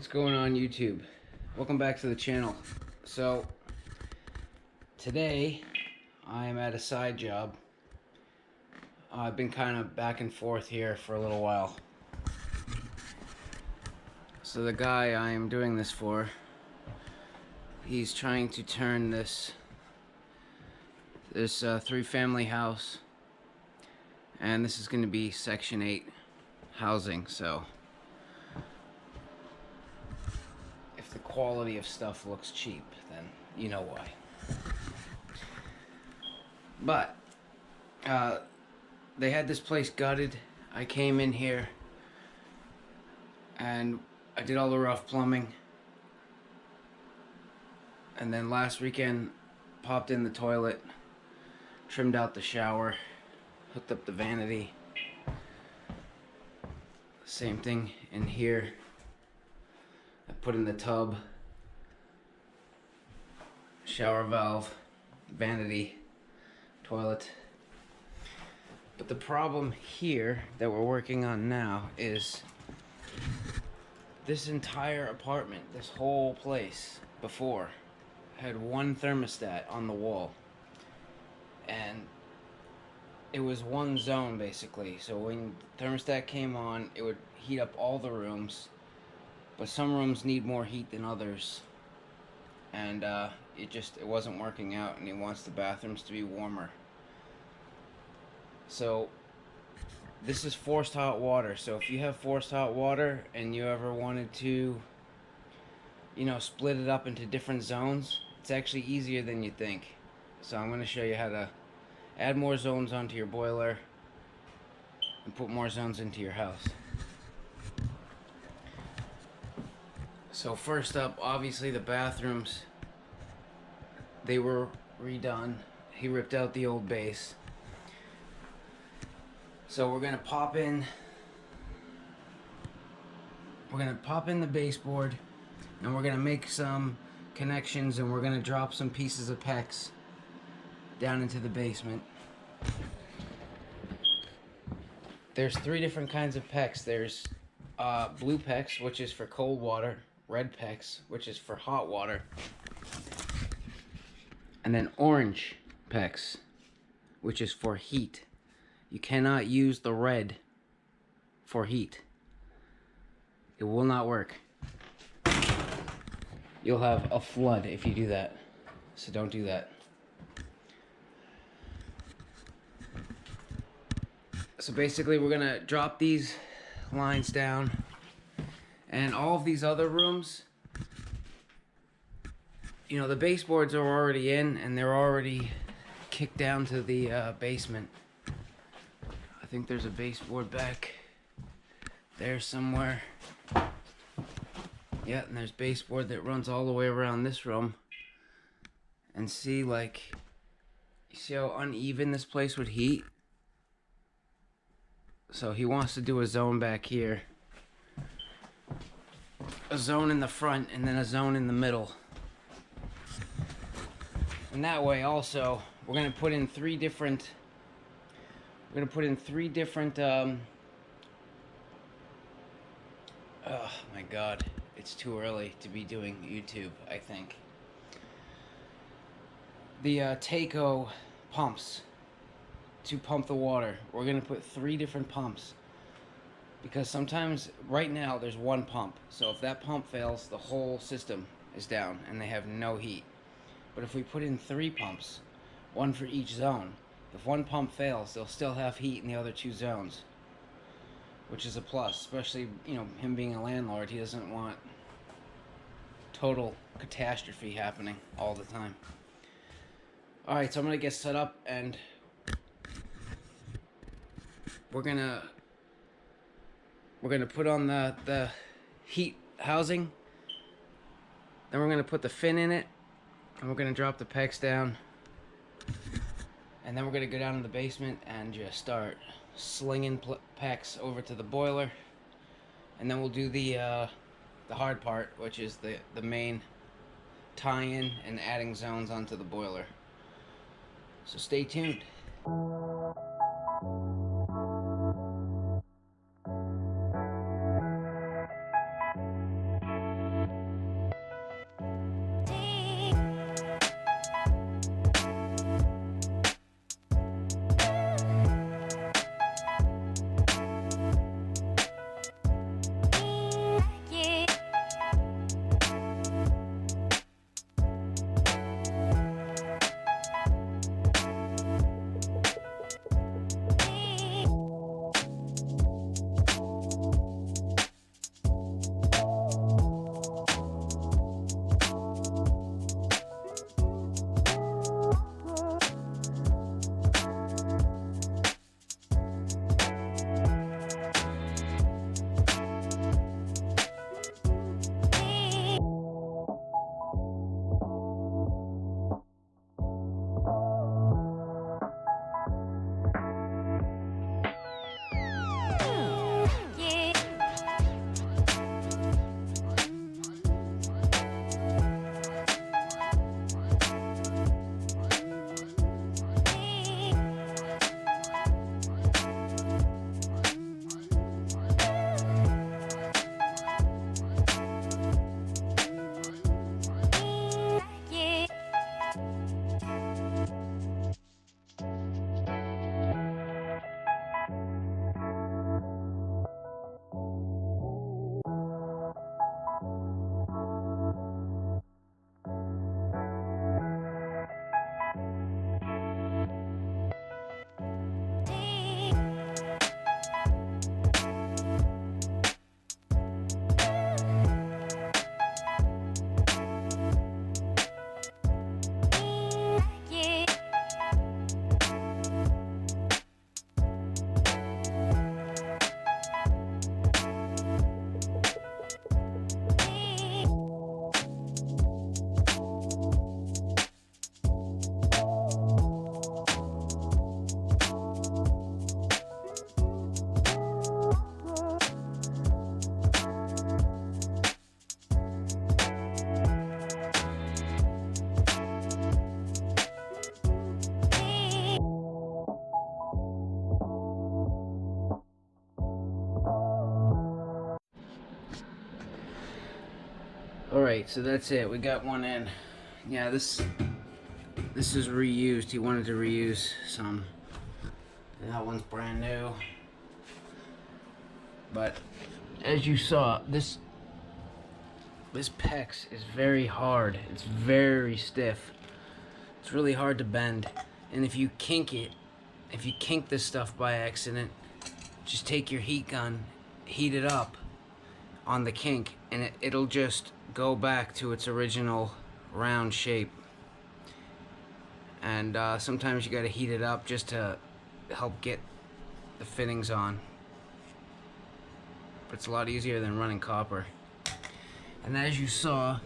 What's going on YouTube? Welcome back to the channel. So today I am at a side job. I've been kind of back and forth here for a little while. So the guy I am doing this for, he's trying to turn this three-family house, and this is going to be Section 8 housing. So if the quality of stuff looks cheap, then you know why. But they had this place gutted. I came in here and I did all the rough plumbing, and then last weekend popped in the toilet, trimmed out the shower, hooked up the vanity. Same thing in here. I put in the tub, shower valve, vanity, toilet. But the problem here that we're working on now is this entire apartment, this whole place before had one thermostat on the wall, and it was one zone basically. So when the thermostat came on, it would heat up all the rooms, but some rooms need more heat than others, and it wasn't working out, and he wants the bathrooms to be warmer. So this is forced hot water. So if you have forced hot water and you ever wanted to, split it up into different zones, it's actually easier than you think. So I'm going to show you how to add more zones onto your boiler and put more zones into your house. So first up, obviously the bathrooms, they were redone. He ripped out the old base. So we're gonna pop in the baseboard, and we're gonna make some connections, and we're gonna drop some pieces of PEX down into the basement. There's three different kinds of PEX. There's blue PEX, which is for cold water, red PEX, which is for hot water, and then orange PEX, which is for heat. You cannot use the red for heat. It will not work. You'll have a flood if you do that. So don't do that. So basically we're gonna drop these lines down, and all of these other rooms, the baseboards are already in and they're already kicked down to the basement. I think there's a baseboard back there somewhere. Yeah, and there's baseboard that runs all the way around this room. And see, you see how uneven this place would heat? So he wants to do a zone back here, a zone in the front, and then a zone in the middle. And that way also, we're gonna put in three different oh my god, it's too early to be doing YouTube, I think. The Taco pumps to pump the water. We're gonna put three different pumps, because sometimes, right now, there's one pump. So if that pump fails, the whole system is down and they have no heat. But if we put in three pumps, one for each zone, if one pump fails, they'll still have heat in the other two zones, which is a plus. Especially, him being a landlord, he doesn't want total catastrophe happening all the time. Alright, so I'm gonna get set up, and we're gonna put on the heat housing, then we're gonna put the fin in it, and we're gonna drop the PEX down, and then we're gonna go down in the basement and just start slinging PEX over to the boiler, and then we'll do the hard part, which is the main tie-in and adding zones onto the boiler. So stay tuned. Alright, so that's it. We got one in. Yeah, this is reused. He wanted to reuse some. And that one's brand new. But as you saw, this PEX is very hard. It's very stiff. It's really hard to bend. And if you kink it, if you kink this stuff by accident, just take your heat gun, heat it up on the kink, and it'll just go back to its original round shape. And sometimes you gotta heat it up just to help get the fittings on. But it's a lot easier than running copper. And as you saw,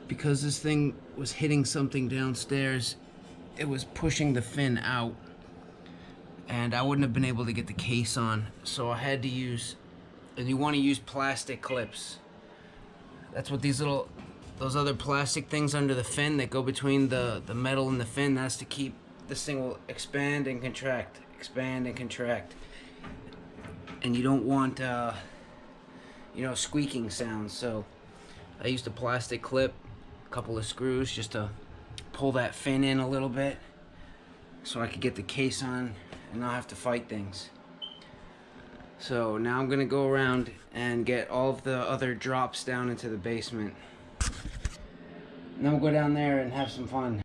because this thing was hitting something downstairs, it was pushing the fin out, and I wouldn't have been able to get the case on, so I had to use, and you want to use plastic clips. That's what those other plastic things under the fin that go between the metal and the fin, that's to keep this thing will expand and contract, and you don't want squeaking sounds. So I used a plastic clip, a couple of screws, just to pull that fin in a little bit so I could get the case on and not have to fight things. So now I'm gonna go around and get all of the other drops down into the basement, and then we'll go down there and have some fun.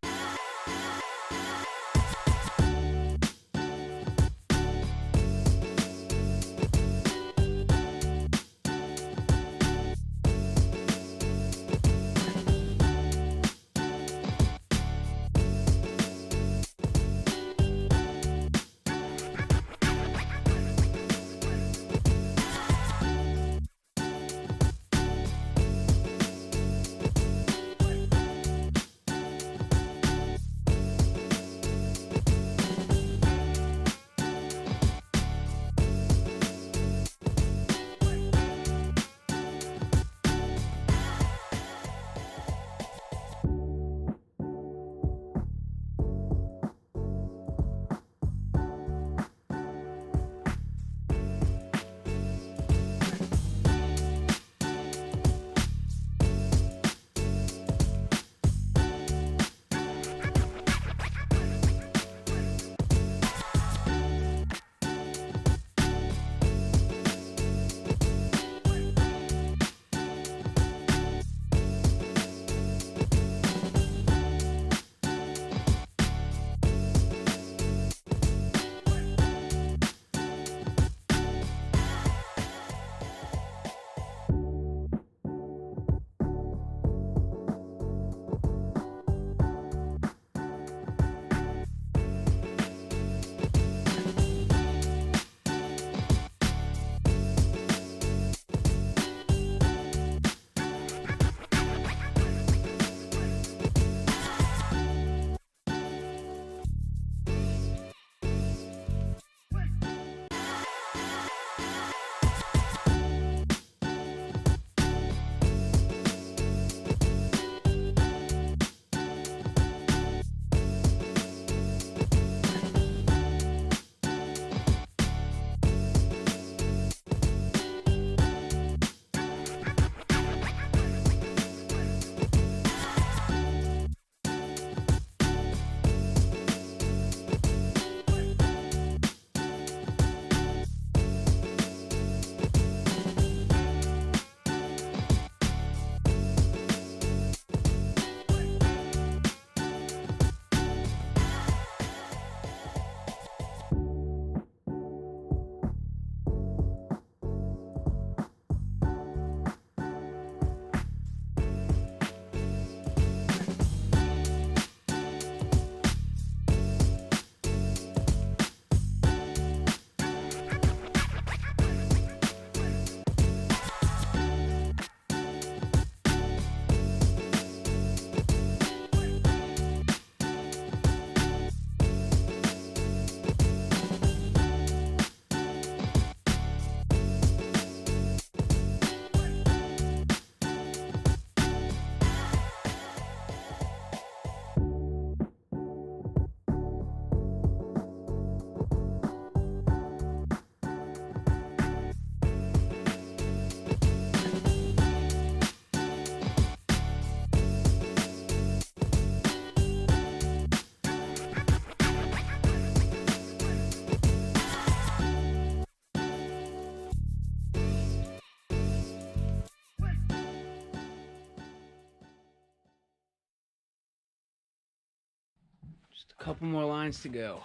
Just a couple more lines to go.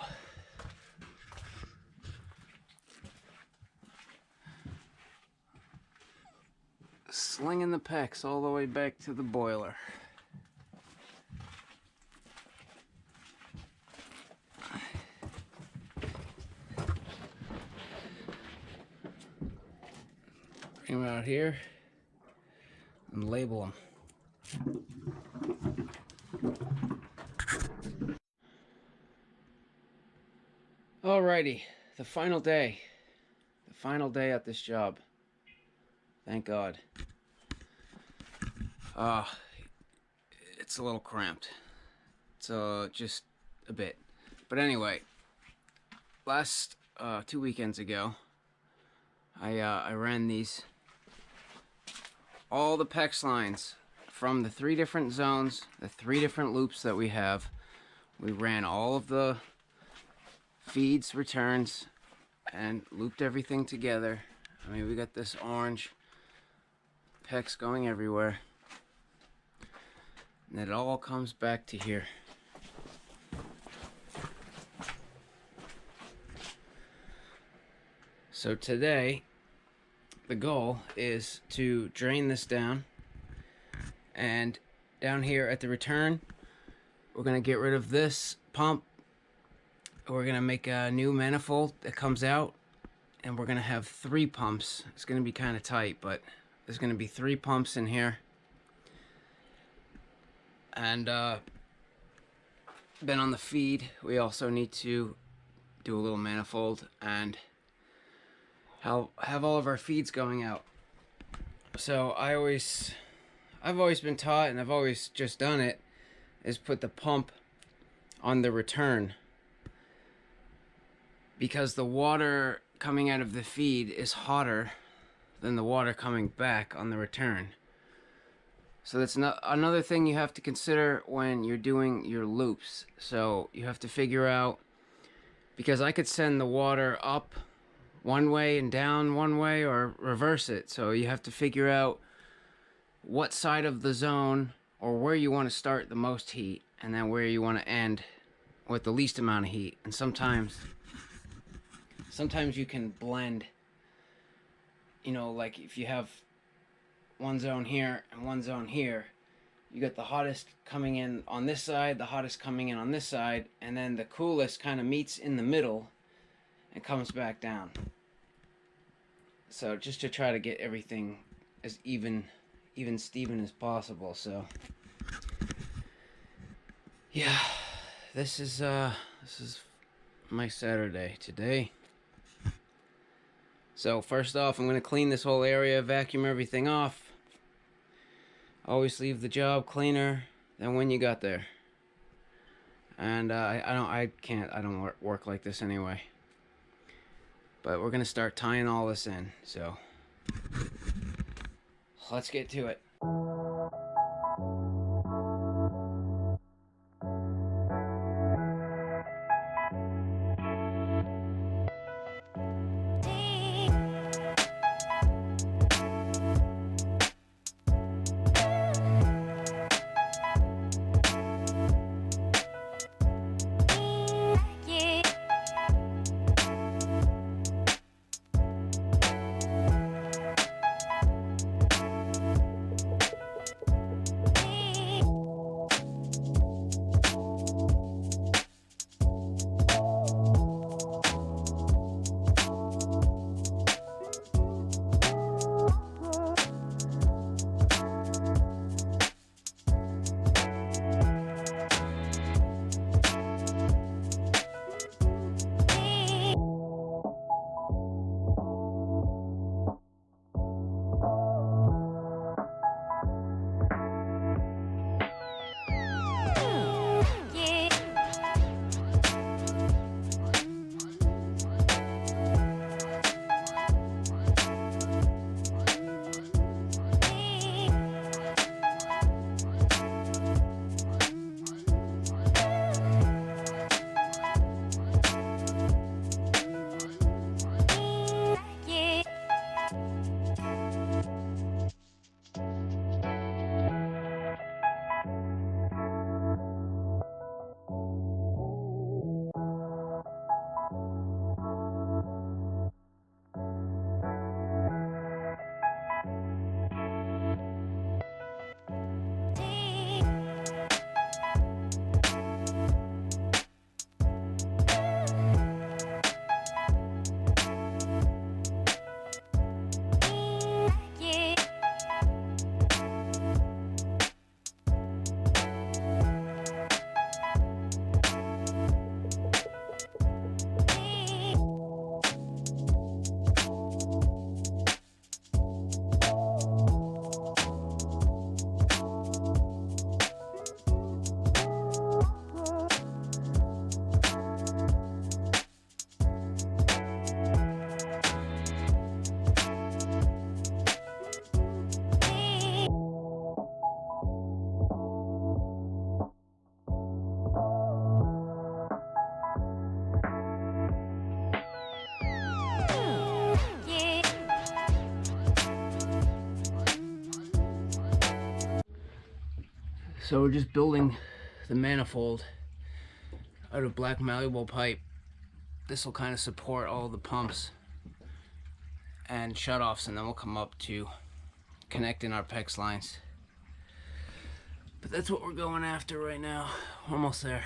Slinging the pecs all the way back to the boiler. Bring them out here and label them. Alrighty, the final day. The final day at this job. Thank God. It's a little cramped. So just a bit. But anyway, last 2 weekends ago, I ran these, all the PEX lines from the 3 different zones, the 3 different loops that we have. We ran all of the feeds, returns, and looped everything together. I mean, we got this orange PEX going everywhere. And it all comes back to here. So today, the goal is to drain this down, and down here at the return, we're gonna get rid of this pump. We're gonna make a new manifold that comes out, and we're gonna have 3 pumps. It's gonna be kind of tight, but there's gonna be 3 pumps in here. And then on the feed, we also need to do a little manifold and have all of our feeds going out. So I've always been taught, and I've always just done it, is put the pump on the return, because the water coming out of the feed is hotter than the water coming back on the return. So that's another thing you have to consider when you're doing your loops. So you have to figure out, because I could send the water up one way and down one way, or reverse it. So you have to figure out what side of the zone, or where you want to start the most heat, and then where you want to end with the least amount of heat. And sometimes you can blend, you know, like if you have one zone here and one zone here, you got the hottest coming in on this side, the hottest coming in on this side, and then the coolest kind of meets in the middle and comes back down. So just to try to get everything as even Steven as possible. So yeah, this is my Saturday today. So first off, I'm gonna clean this whole area, vacuum everything off. Always leave the job cleaner than when you got there. And I don't work like this anyway. But we're gonna start tying all this in. So let's get to it. So we're just building the manifold out of black malleable pipe. This will kind of support all the pumps and shutoffs, and then we'll come up to connecting our PEX lines. But that's what we're going after right now. We're almost there.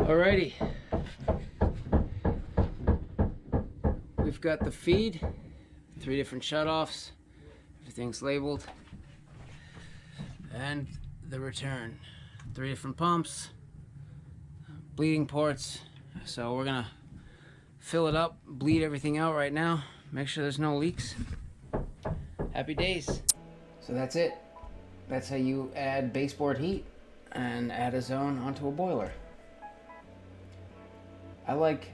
Alrighty, we've got the feed, 3 different shutoffs, everything's labeled, and the return, 3 different pumps, bleeding ports. So we're gonna fill it up, bleed everything out right now, make sure there's no leaks. Happy days. So that's it. That's how you add baseboard heat and add a zone onto a boiler. I like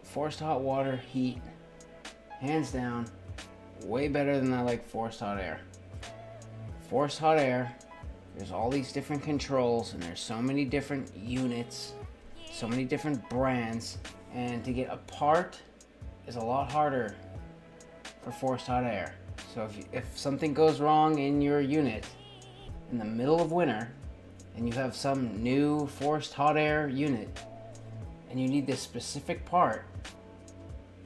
forced hot water heat, hands down, way better than I like forced hot air. Forced hot air, there's all these different controls and there's so many different units, so many different brands, and to get a part is a lot harder for forced hot air. So if something goes wrong in your unit in the middle of winter and you have some new forced hot air unit and you need this specific part,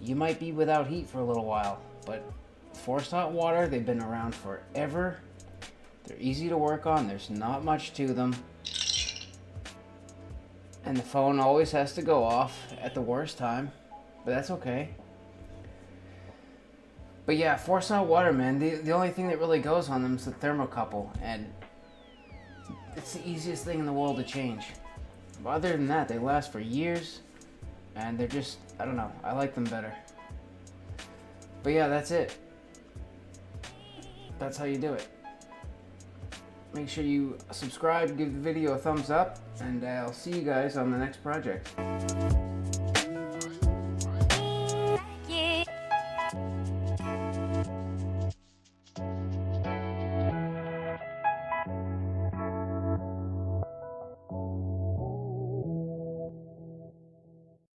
you might be without heat for a little while. But forced hot water, they've been around forever. They're easy to work on, there's not much to them. And the phone always has to go off at the worst time, but that's okay. But yeah, forced hot water, man, the only thing that really goes on them is the thermocouple, and it's the easiest thing in the world to change. But other than that, they last for years, and they're just, I don't know, I like them better. But yeah, that's it. That's how you do it. Make sure you subscribe, give the video a thumbs up, and I'll see you guys on the next project.